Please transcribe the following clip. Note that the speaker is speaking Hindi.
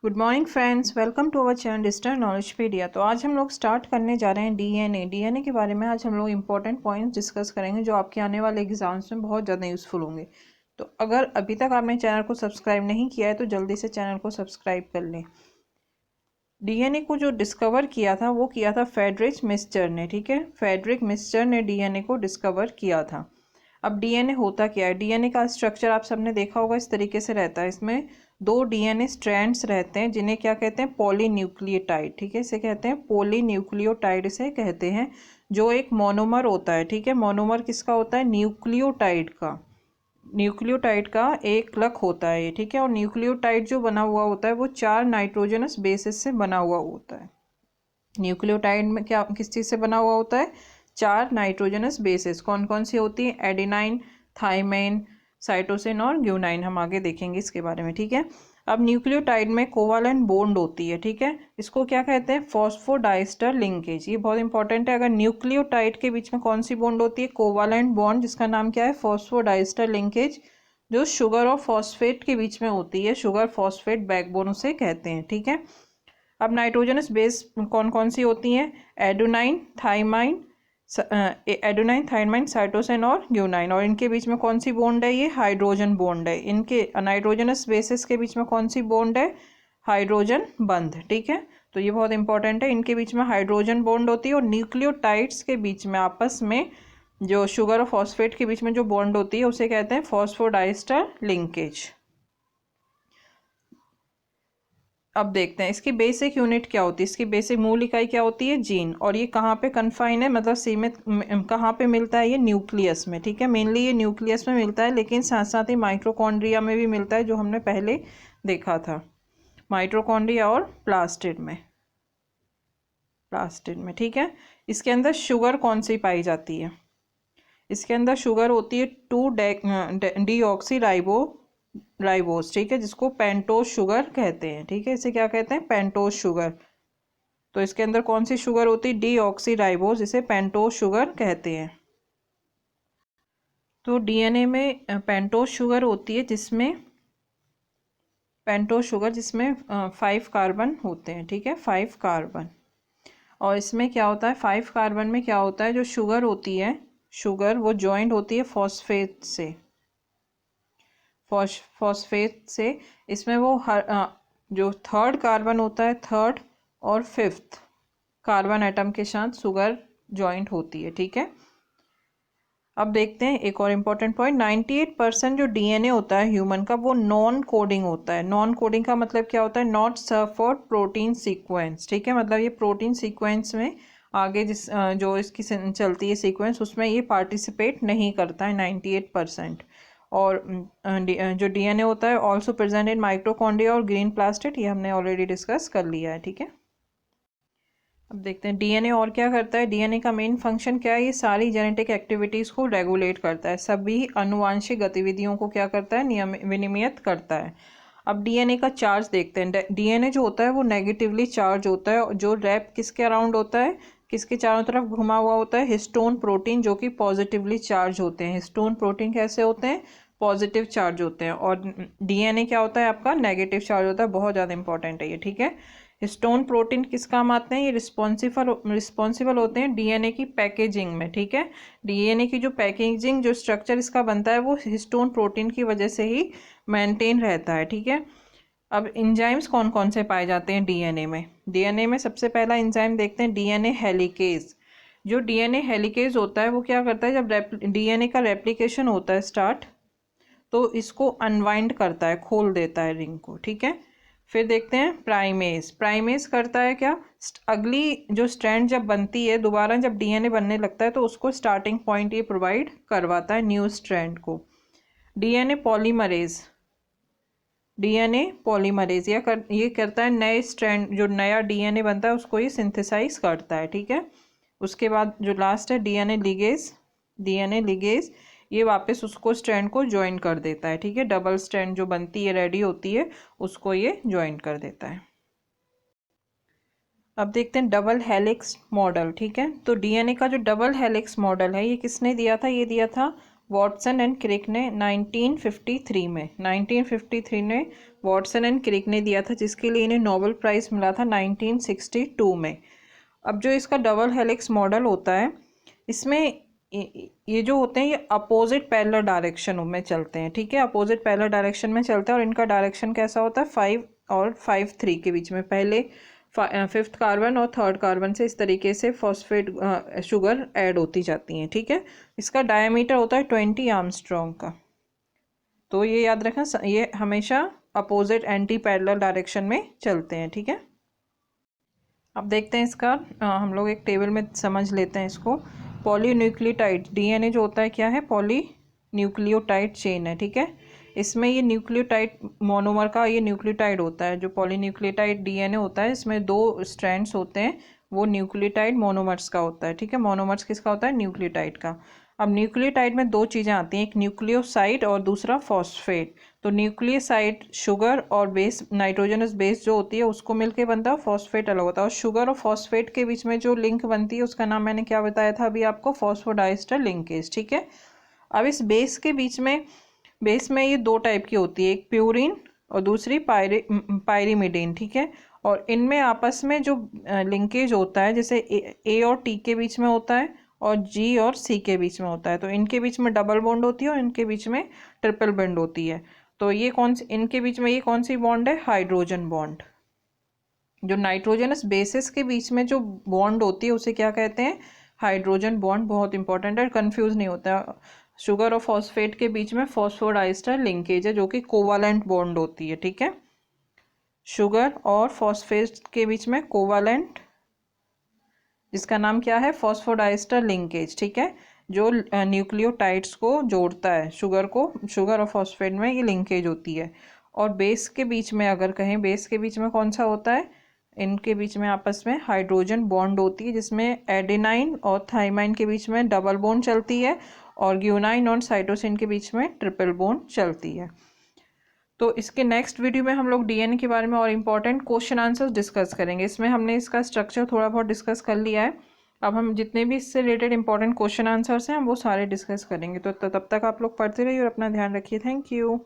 Good morning friends, welcome to our channel Digital Knowledgepedia. तो आज हम लोग स्टार्ट करने जा रहे हैं डीएनए के बारे में। आज हम लोग इंपॉर्टेंट पॉइंट्स डिस्कस करेंगे जो आपके आने वाले एग्जाम्स में बहुत ज़्यादा यूज़फुल होंगे। तो अगर अभी तक आपने चैनल को सब्सक्राइब नहीं किया है तो जल्दी से चैनल को सब्सक्राइब कर लें। डीएनए को जो डिस्कवर किया था वो किया था फ्रेडरिक मिस्चर ने। ठीक है, फ्रेडरिक मिस्चर ने डीएनए को डिस्कवर किया था। अब डीएनए होता क्या है? डीएनए का स्ट्रक्चर आप सबने देखा होगा, इस तरीके से रहता है। इसमें दो डीएनए स्ट्रैंड्स रहते हैं जिन्हें क्या कहते हैं? पॉलीन्यूक्लियोटाइड। ठीक है, इसे कहते हैं पॉलीन्यूक्लियोटाइड से कहते हैं, जो एक मोनोमर होता है। ठीक है, मोनोमर किसका होता है? न्यूक्लियोटाइड का। न्यूक्लियोटाइड का एक क्लक होता है ये। ठीक है, और न्यूक्लियोटाइड जो बना हुआ होता है वो 4 नाइट्रोजनस बेसिस से बना हुआ होता है। न्यूक्लियोटाइड में क्या किस चीज़ से बना हुआ होता है? 4 नाइट्रोजनस बेसिस। कौन कौन सी होती है? एडिनाइन, थाइमाइन, साइटोसिन और ग्यूनाइन। हम आगे देखेंगे इसके बारे में। ठीक है, अब न्यूक्लियोटाइड में कोवालेंट बॉन्ड होती है। ठीक है, इसको क्या कहते हैं? Phosphodiester linkage. ये बहुत इंपॉर्टेंट है। अगर न्यूक्लियोटाइड के बीच में कौन सी बॉन्ड होती है? कोवालेंट बॉन्ड, जिसका नाम क्या है? फॉस्फोडाइस्टर लिंकेज, जो शुगर और फॉस्फेट के बीच में होती है। शुगर फॉस्फेट बैकबोन उसे कहते हैं। ठीक है, अब नाइट्रोजनस बेस कौन कौन सी होती हैं? एडोनाइन, थाइमाइन, एडोनाइन, थाइमाइन, साइटोसिन और ग्यूनाइन। और इनके बीच में कौन सी बॉन्ड है? ये हाइड्रोजन बॉन्ड है। इनके नाइट्रोजनस बेसिस के बीच में कौन सी बॉन्ड है? हाइड्रोजन बंध। ठीक है, तो ये बहुत इंपॉर्टेंट है। इनके बीच में हाइड्रोजन बॉन्ड होती है। और न्यूक्लियोटाइड्स के बीच में आपस में जो शुगर और फॉस्फेट के बीच में जो बॉन्ड होती है उसे कहते हैं फॉस्फोडाइस्टर लिंकेज। अब देखते हैं इसकी बेसिक यूनिट क्या होती है। इसकी बेसिक मूल इकाई क्या होती है? जीन। और ये कहाँ पे कन्फाइन है, मतलब सीमित कहाँ पे मिलता है? ये न्यूक्लियस में। ठीक है, मेनली ये न्यूक्लियस में मिलता है, लेकिन साथ साथ ही माइटोकॉन्ड्रिया में भी मिलता है, जो हमने पहले देखा था। माइटोकॉन्ड्रिया और प्लास्टिड में। ठीक है, इसके अंदर शुगर कौन सी पाई जाती है? इसके अंदर शुगर होती है 2-डीऑक्सी राइबोस। ठीक है, जिसको पेंटोज शुगर कहते हैं। ठीक है, इसे क्या कहते हैं? Pentose sugar. तो इसके अंदर कौन सी शुगर होती है? डीऑक्सी राइबोस, इसे पेंटोज शुगर कहते हैं। तो डीएनए में पेंटोज शुगर होती है, जिसमें 5 कार्बन होते हैं। ठीक है, 5 कार्बन। और इसमें क्या होता है? 5 कार्बन में क्या होता है? जो शुगर होती है, शुगर वो जॉइंट होती है फॉस्फेट से। फॉस्फेट से इसमें वो जो थर्ड कार्बन होता है, थर्ड और फिफ्थ कार्बन एटम के साथ शुगर जॉइंट होती है। ठीक है, अब देखते हैं एक और इम्पॉर्टेंट पॉइंट। 98% जो डीएनए होता है ह्यूमन का, वो नॉन कोडिंग होता है। नॉन कोडिंग का मतलब क्या होता है? Not suffer protein sequence. ठीक है, मतलब ये प्रोटीन सीक्वेंस में आगे जो इसकी चलती है सीक्वेंस, उसमें ये पार्टिसिपेट नहीं करता है 98%। और जो डीएनए होता है ऑल्सो प्रेजेंट इन माइटोकॉन्ड्रिया और ग्रीन प्लास्टिड, ये हमने ऑलरेडी डिस्कस कर लिया है। ठीक है, अब देखते हैं डीएनए और क्या करता है। डीएनए का मेन फंक्शन क्या है? ये सारी जेनेटिक एक्टिविटीज़ को रेगुलेट करता है। सभी अनुवांशिक गतिविधियों को क्या करता है? विनियमित करता है। अब डीएनए का चार्ज देखते हैं। डीएनए जो होता है वो नेगेटिवली चार्ज होता है, जो रैप किसके अराउंड होता है? किसके चारों तरफ घुमा हुआ होता है? हिस्टोन प्रोटीन, जो कि पॉजिटिवली चार्ज होते हैं। हिस्टोन प्रोटीन कैसे होते हैं? पॉजिटिव चार्ज होते हैं। और डीएनए क्या होता है आपका? नेगेटिव चार्ज होता है। बहुत ज़्यादा इंपॉर्टेंट है ये। ठीक है, हिस्टोन प्रोटीन किस काम आते हैं? ये रिस्पॉन्सिबल होते हैं डीएनए की पैकेजिंग में। ठीक है, डीएनए की जो पैकेजिंग, जो स्ट्रक्चर इसका बनता है, वो हिस्टोन प्रोटीन की वजह से ही मेंटेन रहता है। ठीक है, अब इंजाइम्स कौन कौन से पाए जाते हैं डीएनए में? डीएनए में सबसे पहला इंजाइम देखते हैं, डीएनए हेलिकेज। जो डीएनए हेलिकेज होता है वो क्या करता है? जब डीएनए का रेप्लिकेशन होता है स्टार्ट, तो इसको अनवाइंड करता है, खोल देता है रिंग को। ठीक है, फिर देखते हैं प्राइमेज। प्राइमेज करता है क्या? अगली जो स्ट्रैंड जब बनती है, दोबारा जब डीएनए बनने लगता है, तो उसको स्टार्टिंग पॉइंट ये प्रोवाइड करवाता है न्यू स्ट्रैंड को। DNA polymerase. ये करता है नए स्ट्रैंड, जो नया डीएनए बनता है उसको ये सिंथेसाइज करता है। ठीक है, उसके बाद जो लास्ट है डीएनए लिगेज, ये वापस उसको स्ट्रैंड को ज्वाइन कर देता है। ठीक है, डबल स्ट्रैंड जो बनती है, रेडी होती है, उसको ये ज्वाइन कर देता है। अब देखते हैं डबल हेलिक्स मॉडल। ठीक है, तो डीएनए का जो डबल हेलिक्स मॉडल है, ये किसने दिया था? ये दिया था वॉटसन एंड क्रिक ने 1953 में वॉटसन एंड क्रिक ने दिया था, जिसके लिए इन्हें नोबेल प्राइज़ मिला था 1962 में। अब जो इसका डबल हेलिक्स मॉडल होता है, इसमें ये जो होते हैं ये अपोजिट पैरेलल डायरेक्शन में चलते हैं, ठीक है, अपोजिट पैरेलल डायरेक्शन में चलते हैं। और इनका डायरेक्शन कैसा होता है, 5 और 5 3 के बीच में, पहले 5th कार्बन और 3rd कार्बन से इस तरीके से फॉस्फेट शुगर ऐड होती जाती हैं, ठीक है। इसका डायमीटर होता है 20 आर्मस्ट्रॉन्ग का। तो ये याद रखना, ये हमेशा अपोजिट एंटी पैरेलल डायरेक्शन में चलते हैं, ठीक है। अब देखते हैं इसका, हम लोग एक टेबल में समझ लेते हैं इसको। पॉलीन्यूक्लियोटाइड, डीएनए जो होता है क्या है, पॉलीन्यूक्लियोटाइड चेन है, ठीक है। इसमें ये न्यूक्लियोटाइड मोनोमर का ये न्यूक्लियोटाइड होता है। जो पॉलीन्यूक्लियोटाइड डीएनए होता है, इसमें 2 स्ट्रैंड्स होते हैं, वो न्यूक्लियोटाइड मोनोमर्स का होता है, ठीक है। मोनोमर्स किसका होता है, न्यूक्लियोटाइड का। अब न्यूक्लियोटाइड में 2 चीज़ें आती हैं, एक न्यूक्लियोसाइड और दूसरा फॉस्फेट। तो न्यूक्लियोसाइड शुगर और बेस, नाइट्रोजनस बेस जो होती है उसको मिलके बनता है, फॉस्फेट अलग होता है। और शुगर और फॉस्फेट के बीच में जो लिंक बनती है उसका नाम मैंने क्या बताया था अभी आपको, फॉस्फोडाइस्टर लिंकेज, ठीक है। अब इस बेस के बीच में, बेस में ये 2 टाइप की होती है, एक प्यूरिन और दूसरी पायरीमिडीन, ठीक है। और इनमें आपस में जो लिंकेज होता है, जैसे ए और टी के बीच में होता है और जी और सी के बीच में होता है, तो इनके बीच में डबल बॉन्ड होती है और इनके बीच में ट्रिपल बॉन्ड होती है। तो ये कौन सी, इनके बीच में ये कौन सी बॉन्ड है, हाइड्रोजन बॉन्ड। जो नाइट्रोजनस बेसिस के बीच में जो बॉन्ड होती है उसे क्या कहते हैं, हाइड्रोजन बॉन्ड। बहुत इंपॉर्टेंट है, कंफ्यूज नहीं होता है। शुगर और फॉस्फेट के बीच में फॉस्फोडाइस्टर लिंकेज है, जो कि कोवालेंट बॉन्ड होती है, ठीक है। शुगर और फॉस्फेट के बीच में कोवालेंट, जिसका नाम क्या है, फॉस्फोडाइस्टर लिंकेज, ठीक है, जो न्यूक्लियोटाइड्स को जोड़ता है, शुगर को, शुगर और फॉस्फेट में ये लिंकेज होती है। और बेस के बीच में अगर कहें, बेस के बीच में कौन सा होता है, इनके बीच में आपस में हाइड्रोजन बॉन्ड होती है, जिसमें एडेनाइन और थाइमाइन के बीच में डबल बॉन्ड चलती है और ग्यूनाइन और साइटोसिन के बीच में ट्रिपल बॉन्ड चलती है। तो इसके नेक्स्ट वीडियो में हम लोग डीएनए के बारे में और इम्पॉर्टेंट क्वेश्चन आंसर्स डिस्कस करेंगे। इसमें हमने इसका स्ट्रक्चर थोड़ा बहुत डिस्कस कर लिया है, अब हम जितने भी इससे रिलेटेड इंपॉर्टेंट क्वेश्चन आंसर्स हैं हम वो सारे डिस्कस करेंगे। तो तब तक आप लोग पढ़ते रहिए और अपना ध्यान रखिए। Thank you.